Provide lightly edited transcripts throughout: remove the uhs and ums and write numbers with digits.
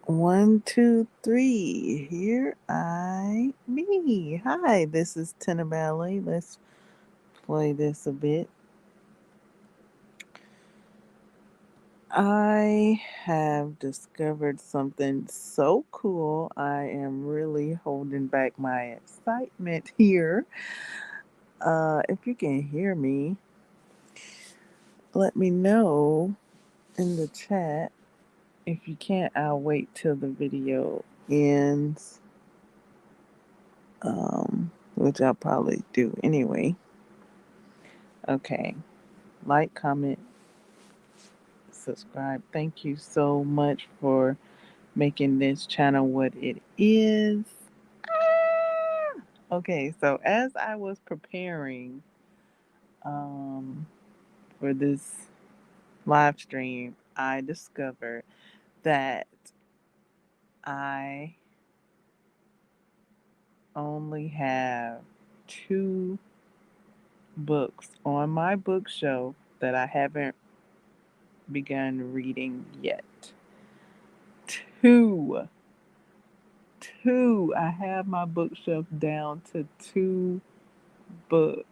One, two, three. Here I be. Hi, this is Tina Ballet. Let's play this a bit. I have discovered something so cool. I am really holding back my excitement here. If you can hear me, let me know in the chat. If you can't, I'll wait till the video ends, which I'll probably do anyway. Okay. Like, comment, subscribe. Thank you so much for making this channel what it is. Okay, so as I was preparing um, for this live stream, I discovered that I only have two books on my bookshelf that I haven't begun reading yet. Two. Two. I have my bookshelf down to two books.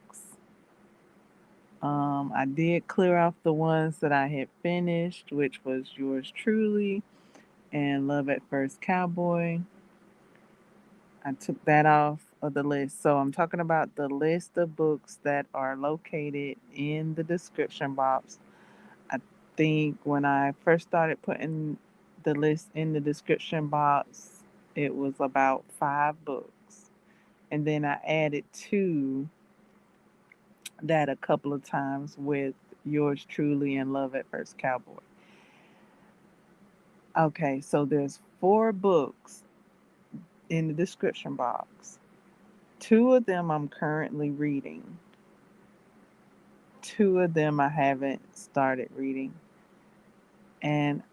I did clear off the ones that I had finished, which was yours truly and Love at First Cowboy. I took that off of the list. So I'm talking about the list of books that are located in the description box. I think when I first started putting the list in the description box, it was about 5 books. And then I added two that a couple of times with yours truly and Love at First Cowboy. Okay, so there's 4 books in the description box. Two of them I'm currently reading. Two of them I haven't started reading. And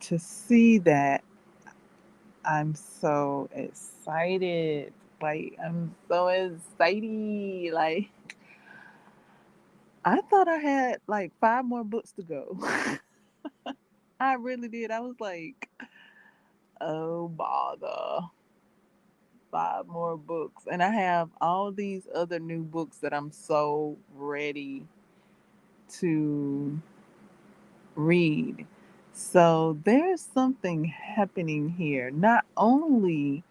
to see that, I'm so excited. Like, I'm so excited. Like, I thought I had like 5 more books to go. I really did. I was like, oh, bother. 5 more books. And I have all these other new books that I'm so ready to read. So there's something happening here. Not only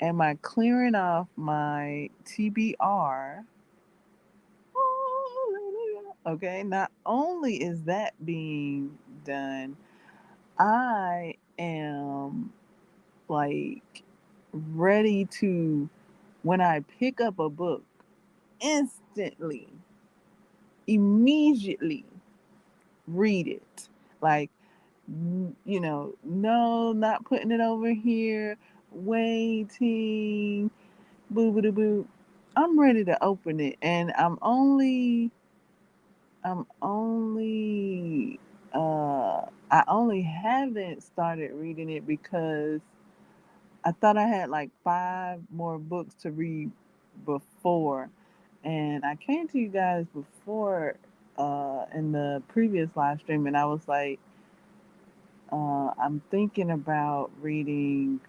am I clearing off my TBR, okay, not only is that being done, I am like ready to, when I pick up a book, instantly, immediately read it. Like, no, not putting it over here, waiting, boo boo boo. I'm ready to open it, and I only haven't started reading it because I thought I had like 5 more books to read before. And I came to you guys before in the previous live stream, and I was like, I'm thinking about reading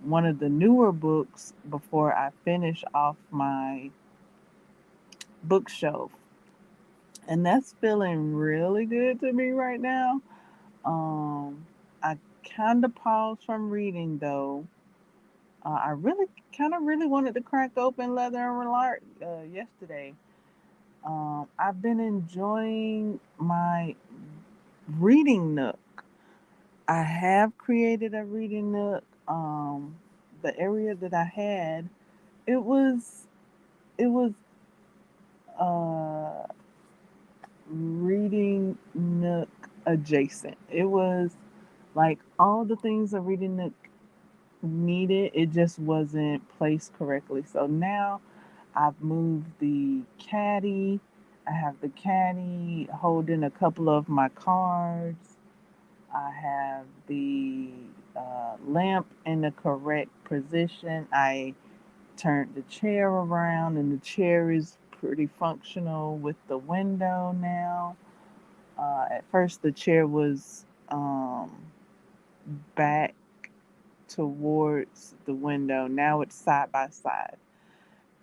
one of the newer books before I finish off my bookshelf. And that's feeling really good to me right now. I kind of paused from reading though. I really kind of really wanted to crack open Leather and Relart yesterday. I've been enjoying my reading nook. I have created a reading nook. The area that I had, it was it was uh reading nook adjacent. It was like all the things a reading nook needed. It just wasn't placed correctly. So now I've moved the caddy. I have the caddy holding a couple of my cards. I have the lamp in the correct position. I turned the chair around, and the chair is pretty functional with the window now. At first, the chair was back. towards the window. Now it's side by side,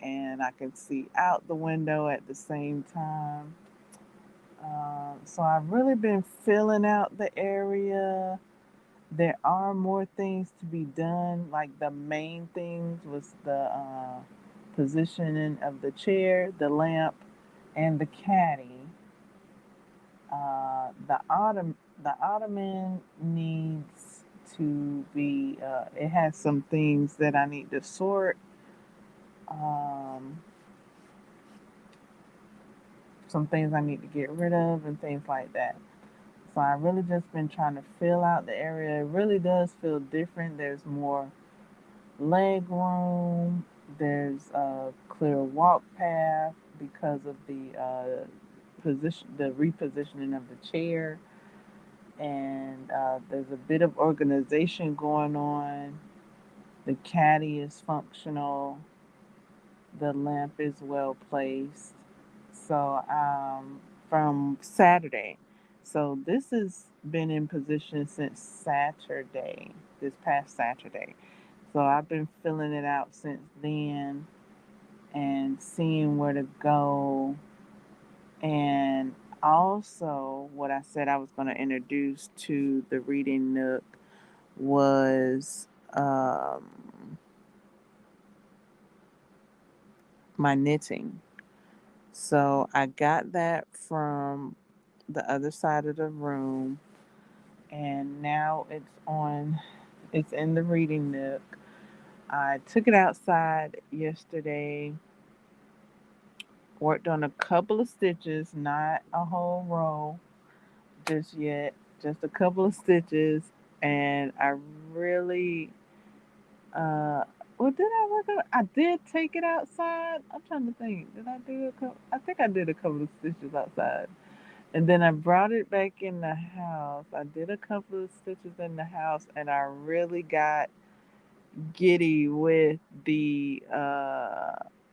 and I can see out the window at the same time. So I've really been filling out the area. There are more things to be done. Like the main things was the positioning of the chair, the lamp, and the caddy. The ottoman needs to be. It has some things that I need to sort. Um, some things I need to get rid of and things like that. So I really just been trying to fill out the area. It really does feel different. There's more leg room. There's a clear walk path because of the the repositioning of the chair, and there's a bit of organization going on. The caddy is functional. The lamp is well placed. So from Saturday. So this has been in position since Saturday, this past Saturday. So I've been filling it out since then and seeing where to go. And also, what I said I was going to introduce to the reading nook was my knitting. So I got that from the other side of the room, and now it's in the reading nook. I took it outside yesterday, worked on a couple of stitches, not a whole row just yet, just a couple of stitches, and I really, uh, well, did I work on? I did take it outside. I'm trying to think. Did I do a couple? I think I did a couple of stitches outside. And then I brought it back in the house. I did a couple of stitches in the house, and I really got giddy with the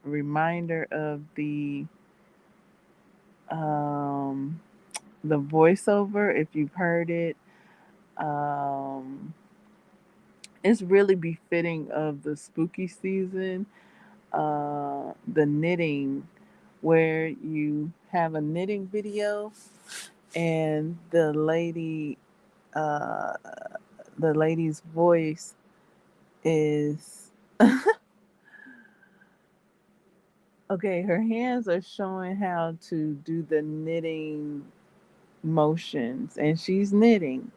reminder of um, the voiceover. If you've heard it, um, it's really befitting of the spooky season. The knitting, where you have a knitting video, and uh, the lady's voice is okay. Her hands are showing how to do the knitting motions, and she's knitting,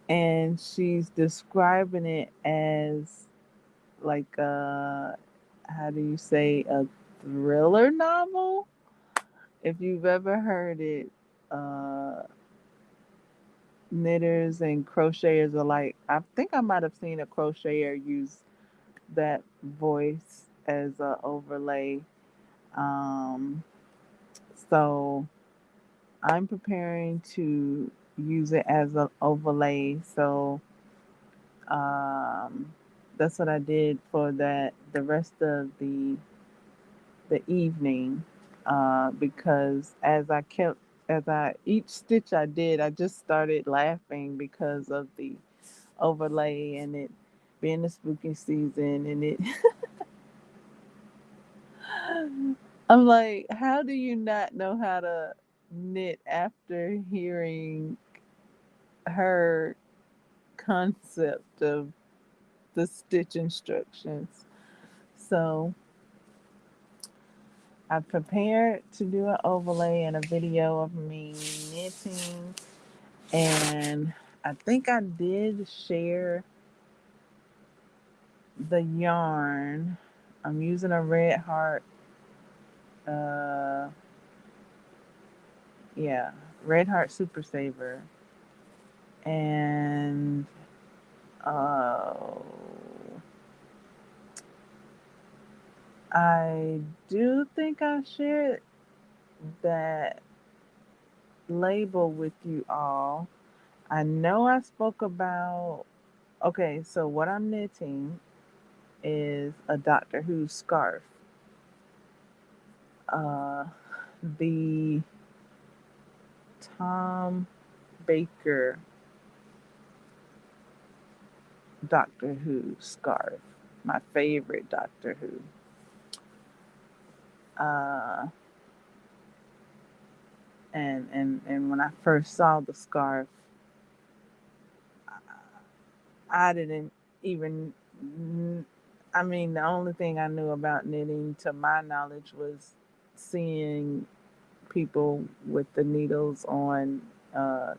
and she's describing it as like how do you say, a thriller novel? If you've ever heard it, uh, knitters and crocheters are like. I think I might have seen a crocheter use that voice as a overlay. Um, so I'm preparing to use it as an overlay. So um, that's what I did for that the rest of the evening, because as I each stitch I did, I just started laughing because of the overlay and it being the spooky season and it. I'm like, how do you not know how to knit after hearing her concept of the stitch instructions? So I prepared to do an overlay and a video of me knitting, and I think I did share the yarn. I'm using a red heart, uh, yeah, red heart super saver, and uh, I do think I shared that label with you all. I know I spoke about. Okay, so what I'm knitting is a Doctor Who scarf. Uh, the Tom Baker Doctor Who scarf, my favorite Doctor Who. Uh, and when I first saw the scarf, I didn't even. I mean, the only thing I knew about knitting, to my knowledge, was seeing people with the needles on uh,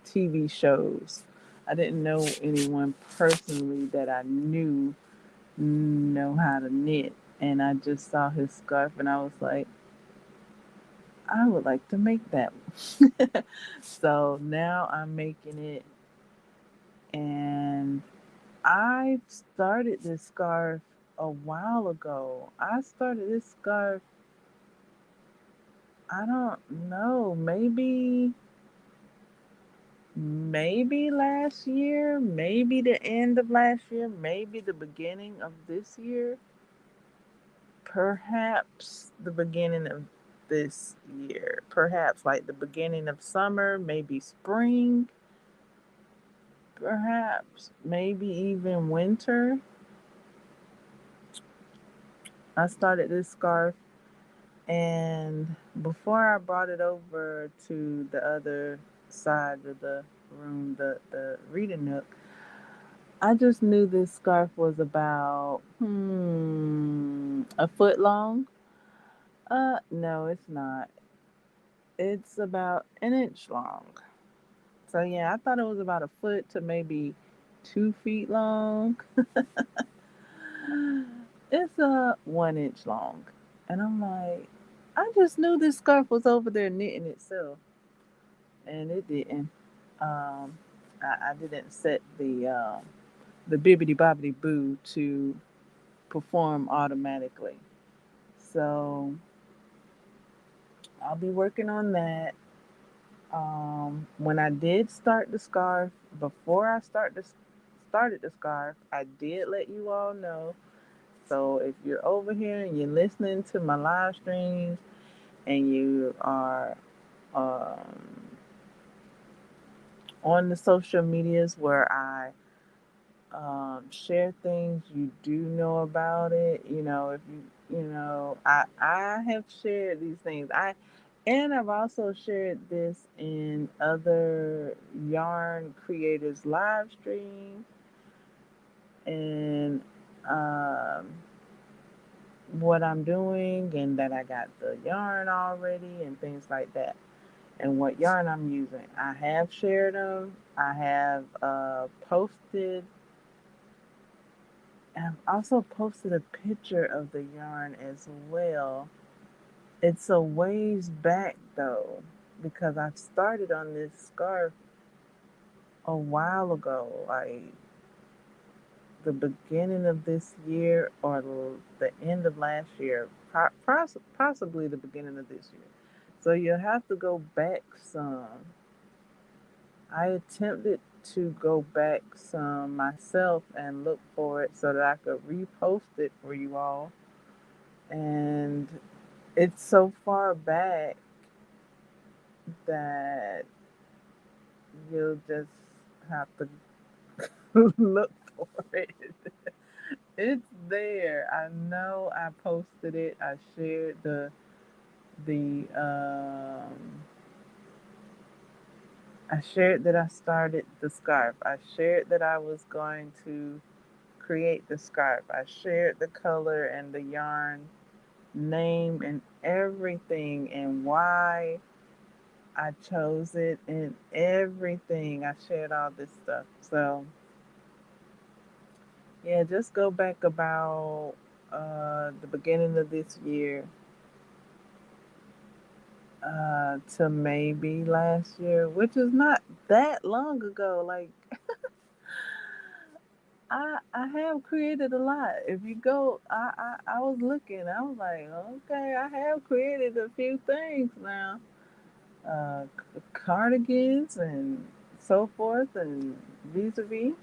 TV shows. I didn't know anyone personally that I knew know how to knit, and I just saw his scarf, and I was like, I would like to make that one. So now I'm making it, and I started this scarf a while ago. I started this scarf, I don't know, maybe last year, maybe the end of last year, maybe the beginning of this year, perhaps the beginning of this year, perhaps like the beginning of summer, maybe spring, perhaps maybe even winter. I started this scarf, and before I brought it over to the other side of the room, the reading nook, I just knew this scarf was about a foot long. No, it's not. It's about an inch long. So yeah, I thought it was about a foot to maybe 2 feet long. It's 1 inch long. And I'm like, I just knew this scarf was over there knitting itself. And it didn't. Um, I didn't set the bibbity bobbity boo to perform automatically. So I'll be working on that. When I did start the scarf, before I started the scarf, I did let you all know. So if you're over here and you're listening to my live streams and you are on the social medias where I share things you do know about it, if I have shared these things. I've also shared this in other yarn creators live streams, and um, what I'm doing, and that I got the yarn already and things like that, and what yarn I'm using. I have shared them. I have posted. I've also posted a picture of the yarn as well. It's a ways back though, because I started on this scarf a while ago, like the beginning of this year or the end of last year, possibly the beginning of this year. So you'll have to go back some. I attempted to go back some myself and look for it so that I could repost it for you all. And it's so far back that you'll just have to look for it. It's there. I know I posted it. I shared the I shared that I started the scarf. I shared that I was going to create the scarf. I shared the color and the yarn name and everything and why I chose it and everything. I shared all this stuff. So yeah, just go back about the beginning of this year to maybe last year, which is not that long ago. Like I have created a lot. If you go, I was looking. I was like, okay, I have created a few things now, cardigans and so forth, and vis-a-vis.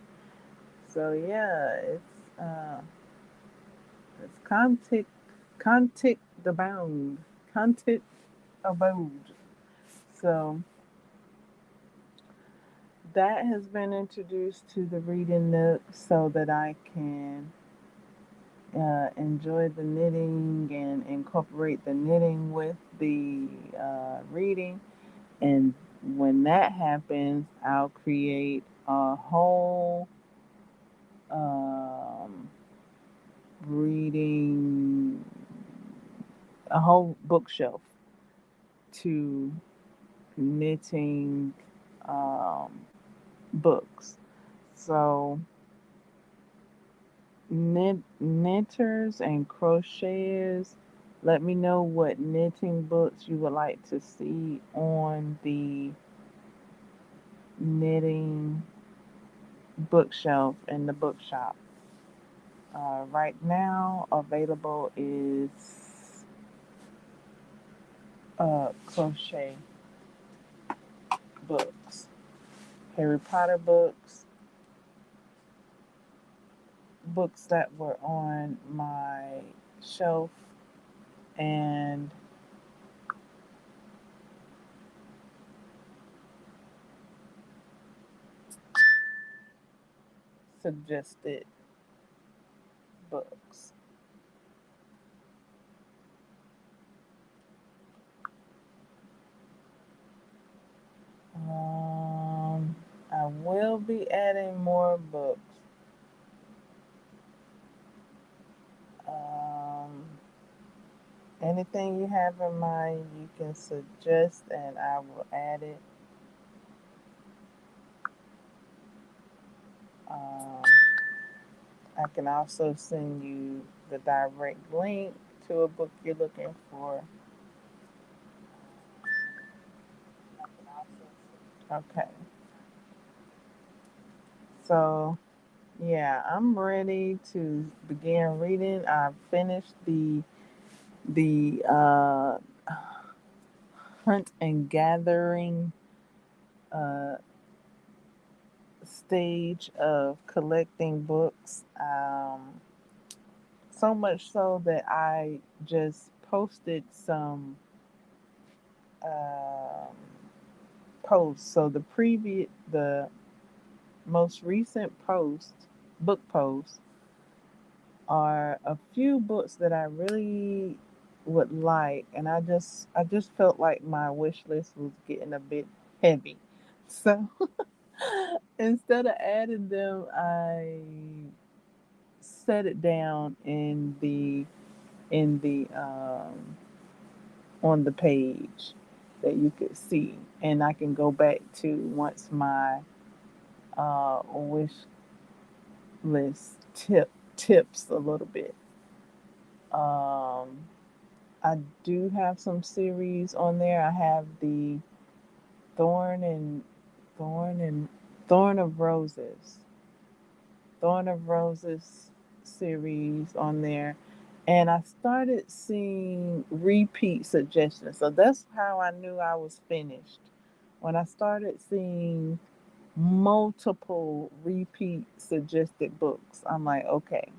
So yeah, it's content the bound, content abode. So that has been introduced to the reading nook so that I can enjoy the knitting and incorporate the knitting with the reading. And when that happens, I'll create um, reading a whole bookshelf to knitting um, books. So knitters and crocheters, let me know what knitting books you would like to see on the knitting bookshelf in the bookshop. Right now, available is crochet books, Harry Potter books, books that were on my shelf, and suggested books. I will be adding more books. Um, Anything you have in mind, you can suggest, and I will add it. Um, I can also send you the direct link to a book you're looking for. Okay. So, yeah, I'm ready to begin reading. I've finished the hunt and gathering uh, stage of collecting books. So much so that I just posted some um, posts. So the most recent book posts, are a few books that I really would like, and I just felt like my wish list was getting a bit heavy. So instead of adding them, I set it down in the on the page that you could see, and I can go back to once my wish list tips a little bit. Um, I do have some series on there. I have the Thorn and Thorn and Thorn of Roses, Thorn of Roses series on there. And I started seeing repeat suggestions. So that's how I knew I was finished. When I started seeing multiple repeat suggested books, I'm like, okay,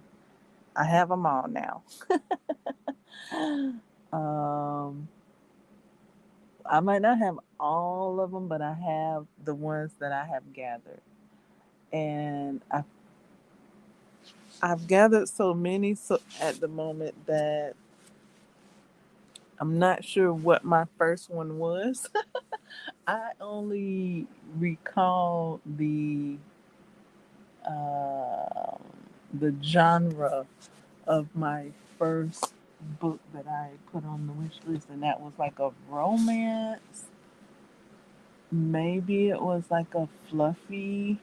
I have them all now. um, I might not have all of them, but I have the ones that I have gathered. And I've gathered so many at the moment that I'm not sure what my first one was. I only recall um the genre of my first book that I put on the wish list, and that was like a romance. Maybe it was like a fluffy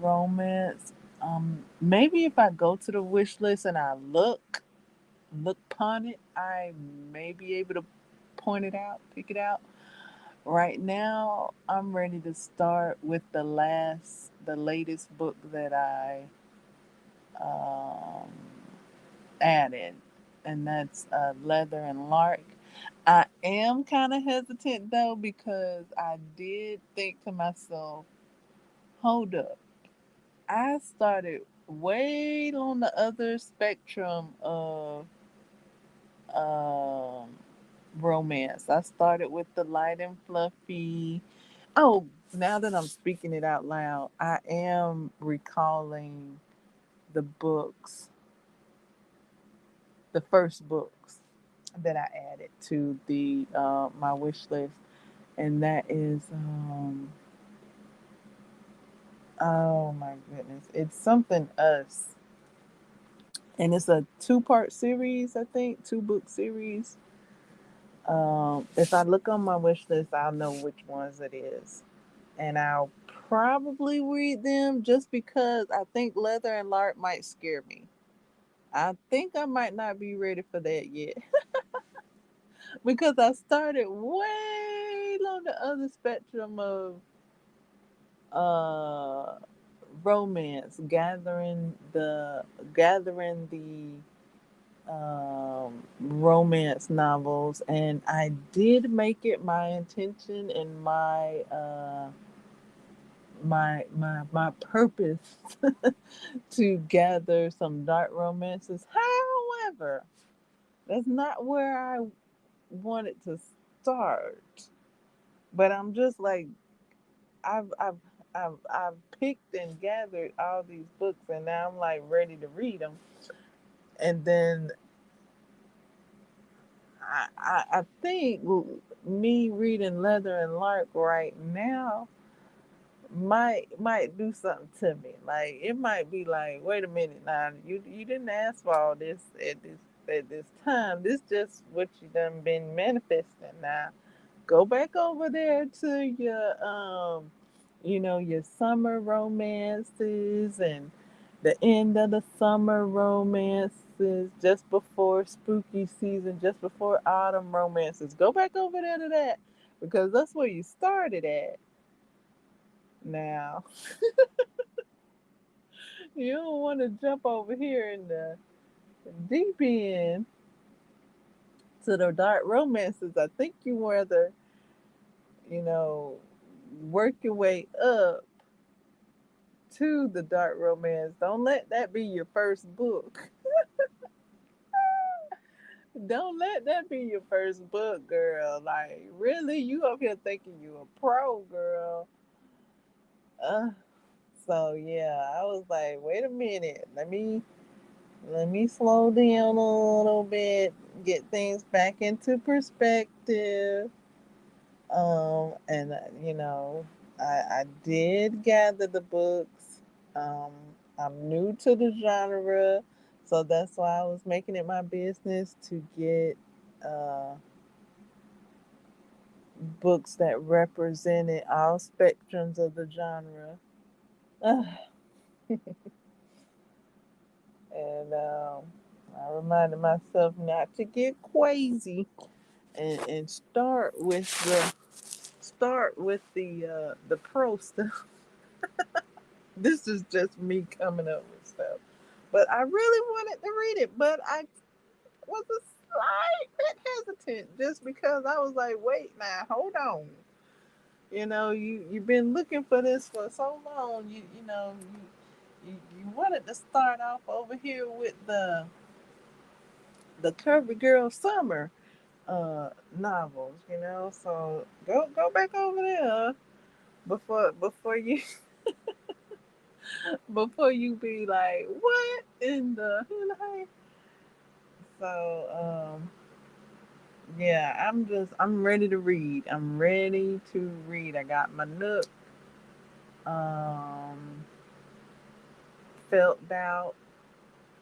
romance. Maybe if I go to the wish list and I look upon it, I may be able to point it out, pick it out. Right now, I'm ready to start with the latest book that I um, added, and that's Leather and Lark. I am kind of hesitant though because I did think to myself, hold up, I started way on the other spectrum of um, romance. I started with the light and fluffy. Oh, now that I'm speaking it out loud, I am recalling the books, the first books that I added to the my wish list, and that is oh my goodness, it's something us, and it's a two-part series. I think two-book series. If I look on my wish list, I'll know which ones it is, and I'll probably read them just because I think Leather and Lark might scare me. I think I might not be ready for that yet because I started way on the other spectrum of uh romance, gathering the romance novels, and I did make it my intention and my purpose to gather some dark romances. However, that's not where I wanted to start. But I'm just like I've I've I've picked and gathered all these books, and now I'm like ready to read them. And then I think me reading Leather and Lark right now might do something to me. Like it might be like, wait a minute now, you didn't ask for all this at this time. This just what you done been manifesting now. Go back over there to your your summer romances and the end of the summer romances, just before spooky season, just before autumn romances. Go back over there to that because that's where you started at. Now you don't want to jump over here in the deep end to the dark romances. I think you rather, you know, work your way up to the dark romance. Don't let that be your first book. Don't let that be your first book, girl. Like, really, you up here thinking you a pro, girl. Uh, so yeah, I was like, wait a minute, let me slow down a little bit, get things back into perspective. And I did gather the books. Um, I'm new to the genre, so that's why I was making it my business to get uh, books that represented all spectrums of the genre. And I reminded myself not to get crazy and start with the pro stuff. This is just me coming up with stuff. But I really wanted to read it, but I was a slight bit hesitant just because I was like, wait now, hold on. You've been looking for this for so long. You wanted to start off over here with the Cover Girl Summer novels, So go back over there before you before you be like, what in the hell? So yeah, I'm ready to read. I'm ready to read. I got my nook um felt out,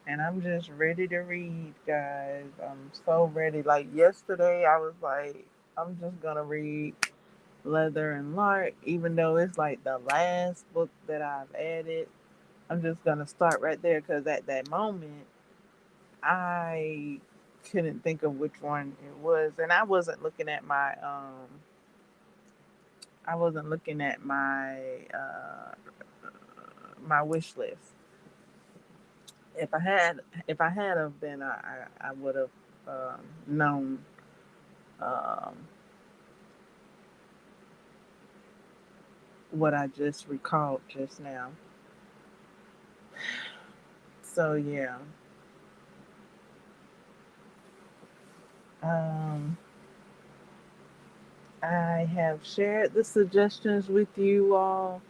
and I'm just ready to read, guys. I'm so ready. Like yesterday I was like, I'm just gonna read Leather and Lark, even though it's like the last book that I've added. I'm just gonna start right there because at that moment I couldn't think of which one it was, and I wasn't looking at my wish list. If I had of, then I would have known um, what I just recalled just now. So yeah, um, I have shared the suggestions with you all.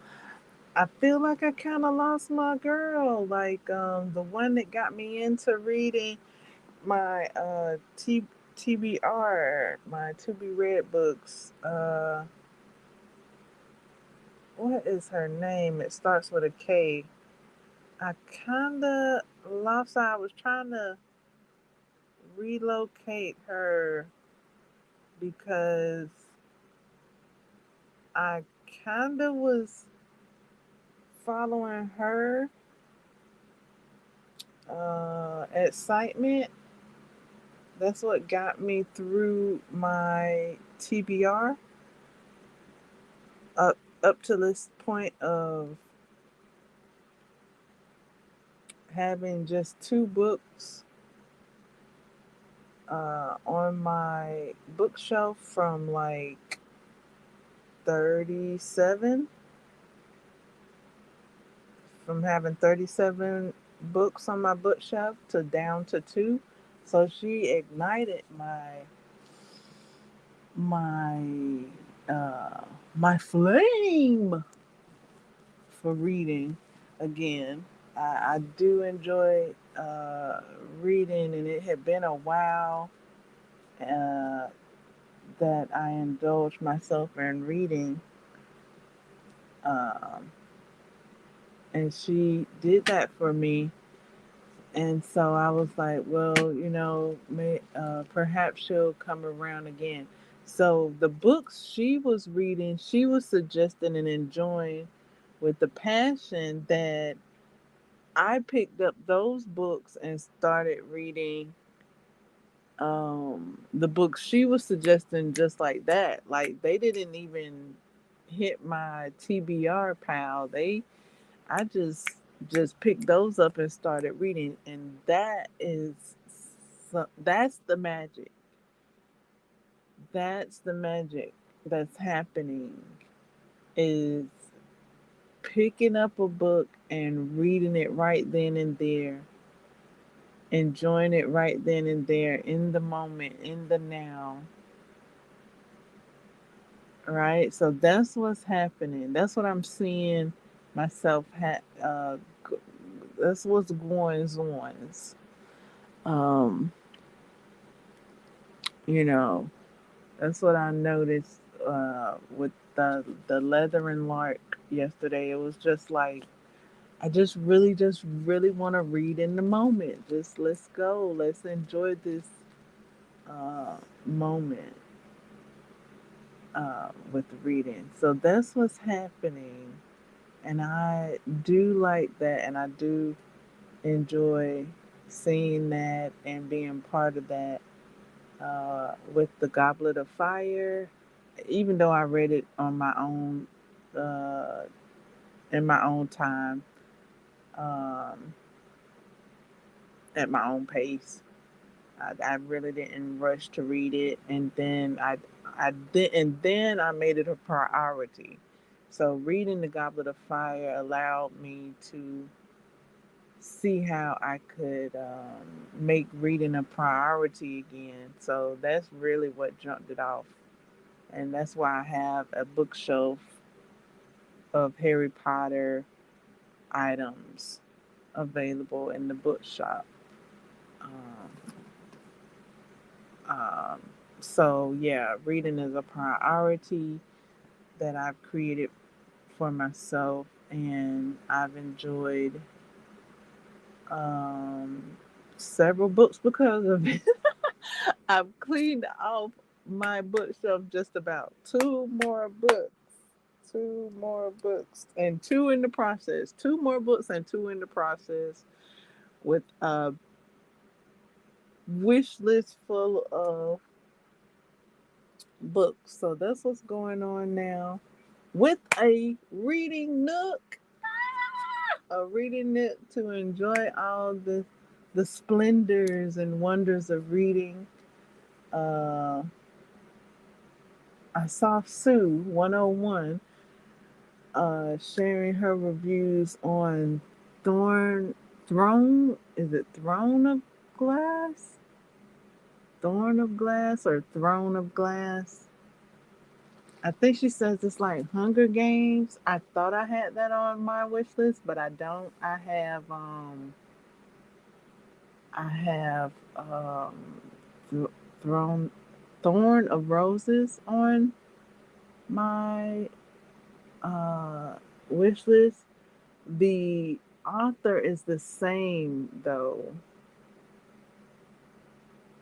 I feel like I kind of lost my girl, like the one that got me into reading my TBR, my to be read books. What is her name? It starts with a K. I kind of lost her. I was trying to relocate her because I kind of was following her excitement. That's what got me through my TBR up up to this point of having just two books on my bookshelf from like 37, from having 37 books on my bookshelf to down to two. So she ignited my uh my flame for reading again. I do enjoy reading, and it had been a while uh, that I indulged myself in reading. Um, and she did that for me. And so I was like, well, perhaps she'll come around again. So the books she was reading, she was suggesting and enjoying with the passion that I picked up those books and started reading the books she was suggesting just like that. Like they didn't even hit my TBR pile. I just picked those up and started reading, and that's the magic. That's the magic that's happening is picking up a book and reading it right then and there, enjoying it right then and there, in the moment, in the now, right? So that's what's happening. That's what I'm seeing myself. That's what's going on. Um, you know, that's what I noticed with the leather and lark yesterday. It was just like I just really want to read in the moment. Just let's go. Let's enjoy this moment with reading. So that's what's happening. And I do like that. And I do enjoy seeing that and being part of that with the Goblet of Fire. Even though I read it on my own, uh, in my own time, um, at my own pace. I really didn't rush to read it, and then I made it a priority. So reading the Goblet of Fire allowed me to see how I could make reading a priority again. So that's really what jumped it off, and that's why I have a bookshelf of Harry Potter items available in the bookshop. Um, Um, so yeah, reading is a priority that I've created for myself, and I've enjoyed um, several books because of it. I've cleaned off my bookshelf just about two more books, and two in the process. Two more books and two in the process, with a wish list full of books. So that's what's going on now with a reading nook, to enjoy all the splendors and wonders of reading. Uh, I saw Sue 101 sharing her reviews on Thorn Throne. Is it Throne of Glass? Thorn of Glass or Throne of Glass? I think she says it's like Hunger Games. I thought I had that on my wish list, but I don't. I have th- thrown Thorn of Roses on my wish list. The author is the same though.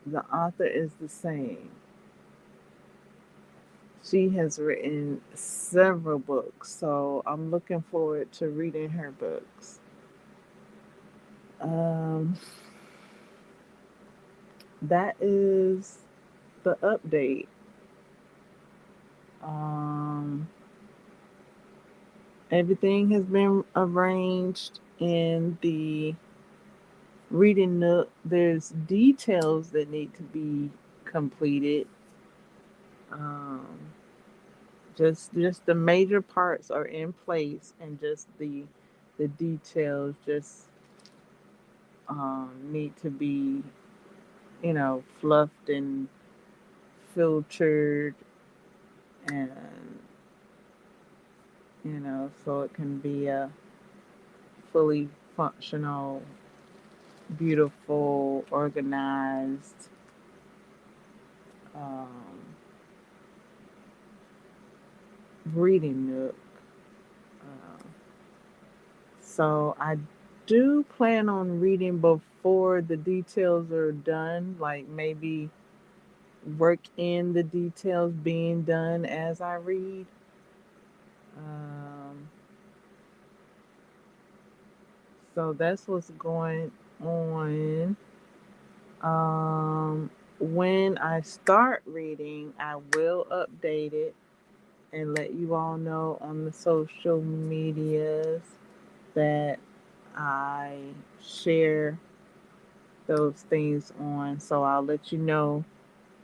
The author is the same. She has written several books, so I'm looking forward to reading her books. Um, that is the update. Um, Everything has been arranged in the reading nook. There's details that need to be completed. Um, just the major parts are in place, and just the details just need to be, fluffed and filtered, and so it can be a fully functional, beautiful, organized um, reading nook. Uh, so I do plan on reading before the details are done, like maybe work in the details being done as I read. Um, so that's what's going on. When I start reading, I will update it and let you all know on the social medias that I share those things on. So I'll let you know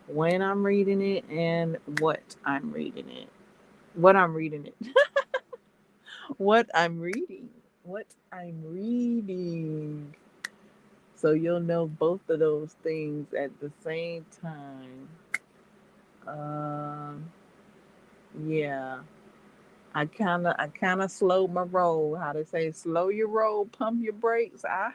when I'm reading it and what I'm reading it. What I'm reading it. What I'm reading. What I'm reading. So you'll know both of those things at the same time. Um, yeah. I kinda slowed my roll. How they say, slow your roll, pump your brakes. I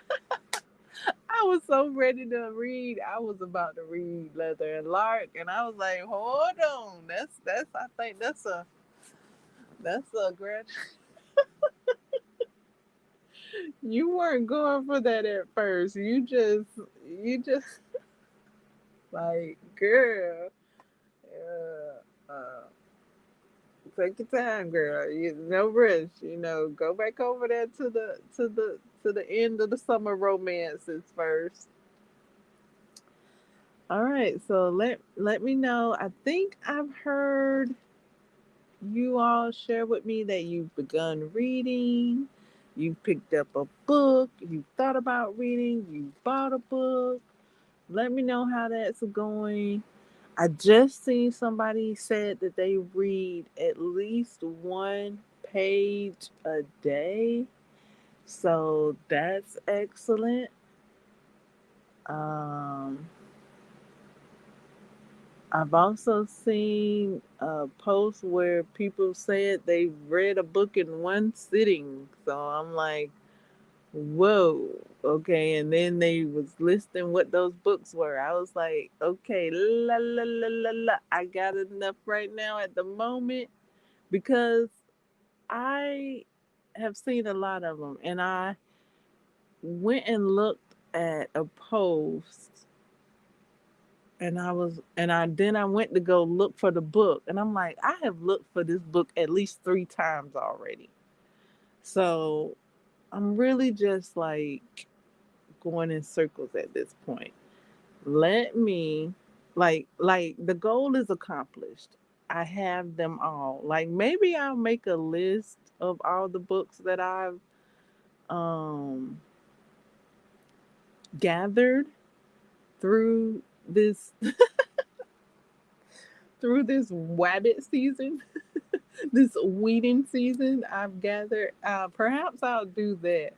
was so ready to read. I was about to read Leather and Lark, and I was like, hold on. That's I think that's a grad. You weren't going for that at first. You just like, girl, uh, take your time, girl. No rush. Go back over there to the end of the summer romances first. All right, so let me know. I think I've heard you all share with me that you've begun reading, you've picked up a book, you've thought about reading, you bought a book. Let me know how that's going. I just seen somebody said that they read at least one page a day. So that's excellent. Um, I've also seen posts where people said they read a book in one sitting. So I'm like, whoa, okay. And then they was listing what those books were. I was like, okay, la la la la la. I got enough right now at the moment because I have seen a lot of them, and I went and looked at a post, and I went to go look for the book, and I'm like, I have looked for this book at least 3 times already. So I'm really just like going in circles at this point. Let me like the goal is accomplished. I have them all. Like maybe I'll make a list of all the books that I've um gathered through this through this wabbit season, this weeding season. I've gathered. Perhaps I'll do that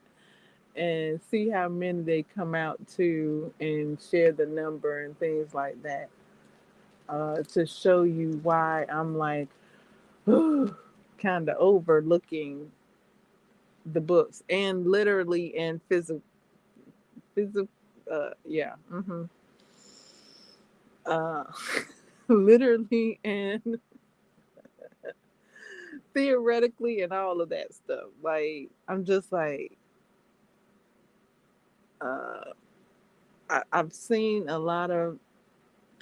and see how many they come out to, and share the number and things like that. To show you why I'm like, kind of overlooking the books and literally in physical, yeah, uh, literally and theoretically and all of that stuff. Like, I'm just like, uh, I've seen a lot of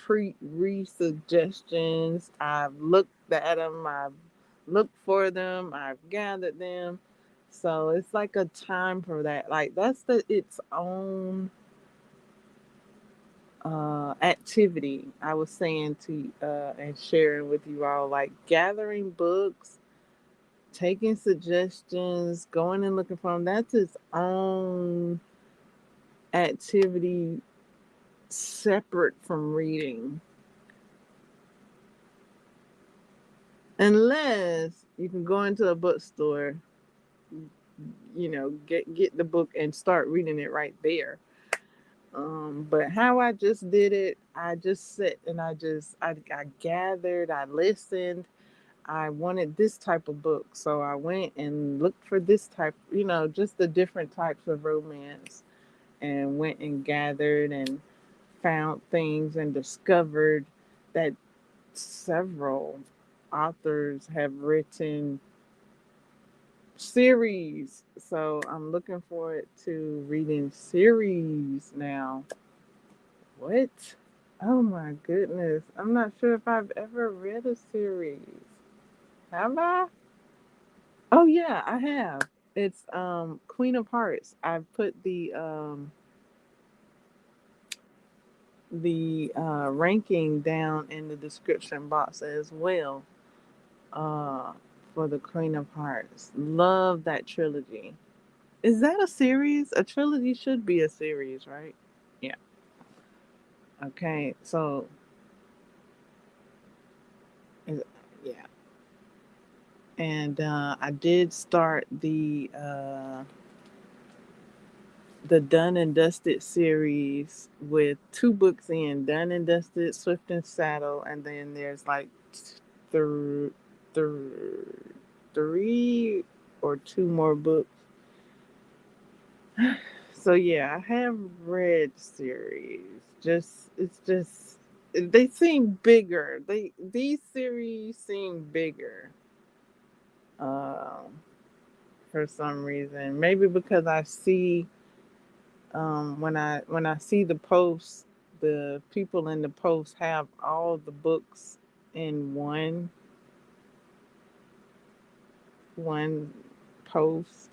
re-suggestions. I've looked at them. I've looked for them. I've gathered them. So it's like a time for that. Like, that's its own activity. I was saying to and sharing with you all, like gathering books, taking suggestions, going and looking for them. That's its own activity separate from reading. Unless you can go into a bookstore, get the book and start reading it right there. But how I just did it, I just sit and I gathered, I listened. I wanted this type of book, so I went and looked for this type, just the different types of romance, and went and gathered and found things and discovered that several authors have written series. So I'm looking forward to reading series now. What? Oh my goodness. I'm not sure if I've ever read a series. Have I? Oh yeah, I have. It's Queen of Hearts. I've put the ranking down in the description box as well. Uh for the Queen of Hearts. Love that trilogy. Is that a series? A trilogy should be a series, right? Yeah. Okay. So, is- yeah. And I did start the Done and Dusted series with two books in Done and Dusted, Swift and Saddle, and then there's like th- th- three or two more books. So yeah, I have read series. It's just they seem bigger. These series seem bigger. Um, for some reason, maybe because I see when I see the posts, the people in the post have all the books in one post.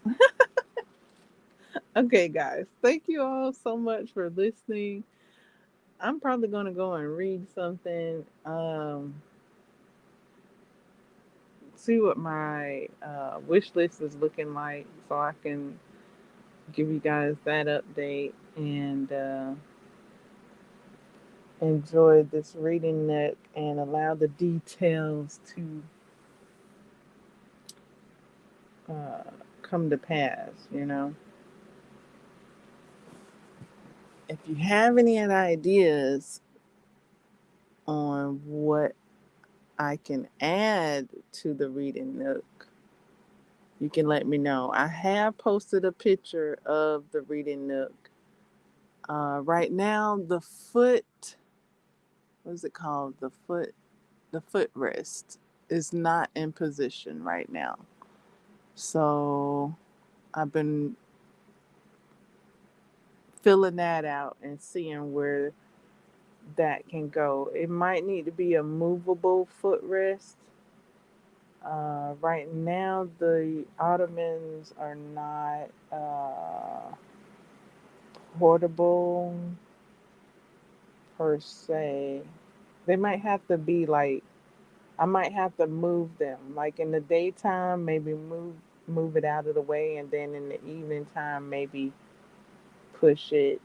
Okay, guys, thank you all so much for listening. I'm probably gonna go and read something. See what my wish list is looking like, so I can give you guys that update and enjoy this reading nook and allow the details to uh, come to pass. If you have any ideas on what I can add to the reading nook, you can let me know. I have posted a picture of the reading nook. Right now, what is it called? The footrest is not in position right now. So I've been filling that out and seeing where that can go. It might need to be a movable footrest. Right now, the ottomans are not portable per se. They might have to be like, I might have to move them. Like in the daytime, maybe move it out of the way, and then in the evening time, maybe push it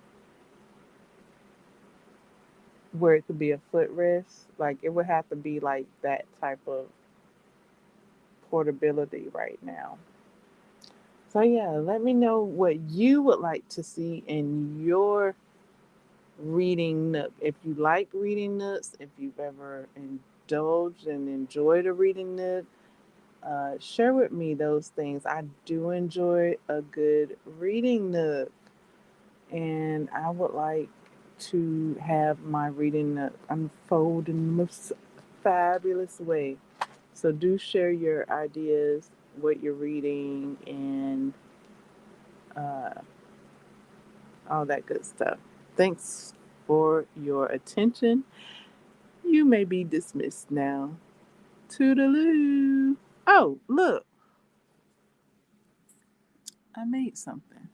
where it could be a footrest. Like it would have to be like that type of portability right now. So yeah, let me know what you would like to see in your reading nook. If you like reading nooks, if you've ever indulged and enjoyed a reading nook, Share with me those things. I do enjoy a good reading nook, and I would like to have my reading nook unfold in the most fabulous way. So do share your ideas, what you're reading, and uh, all that good stuff. Thanks for your attention. You may be dismissed now. Toodaloo. Oh, look, I made something.